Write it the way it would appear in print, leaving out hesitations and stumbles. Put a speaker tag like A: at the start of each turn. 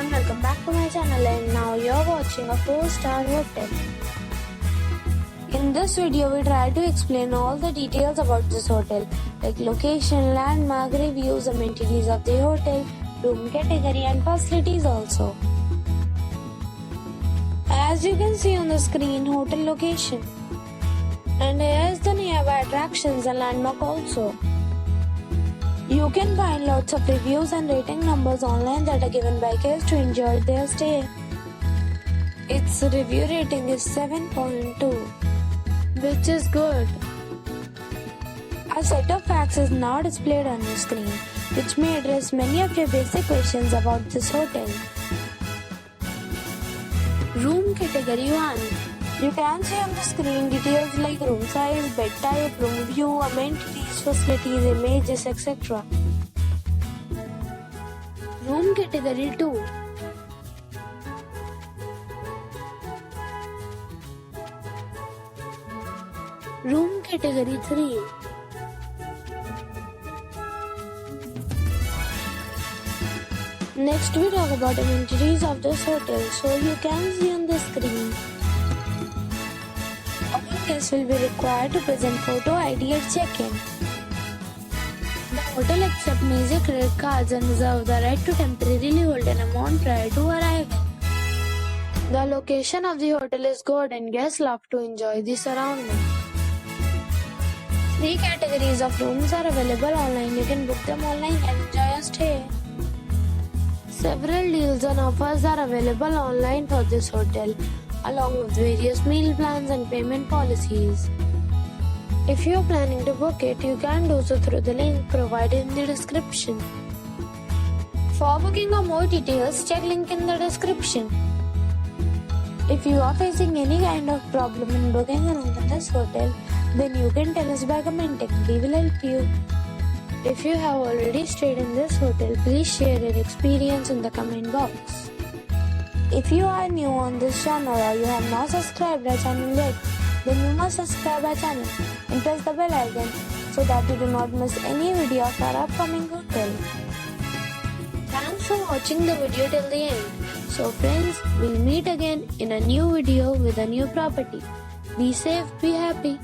A: everyone, welcome back to my channel, and now you're watching a 4-star hotel. In this video, we try to explain all the details about this hotel, like location, landmark, reviews, amenities of the hotel, room category and facilities also. As you can see on the screen, hotel location. And here is the nearby attractions and landmark also. You can find lots of reviews and rating numbers online that are given by guests to enjoy their stay. Its review rating is 7.2, which is good. A set of facts is now displayed on your screen, which may address many of your basic questions about this hotel. Room category 1. You can see on the screen details like room size, bed type, room view, amenities, facilities, images, etc. Room category 2. Room category 3. Next we talk about amenities of this hotel. So you can see on the screen. All guests will be required to present photo ID at check-in. The hotel accepts major credit cards and reserves the right to temporarily hold an amount prior to arrival. The location of the hotel is good and guests love to enjoy the surroundings. 3 categories of rooms are available online. You can book them online and enjoy a stay. Several deals and offers are available online for this hotel, along with various meal plans and payment policies. If you are planning to book it, you can do so through the link provided in the description. For booking or more details, check link in the description. If you are facing any kind of problem in booking a room in this hotel, then you can tell us by commenting. We will help you. If you have already stayed in this hotel, please share your experience in the comment box. If you are new on this channel or you have not subscribed our channel yet, then you must subscribe our channel and press the bell icon so that you do not miss any video of our upcoming hotel. Thanks for watching the video till the end. So friends, we'll meet again in a new video with a new property. Be safe, be happy.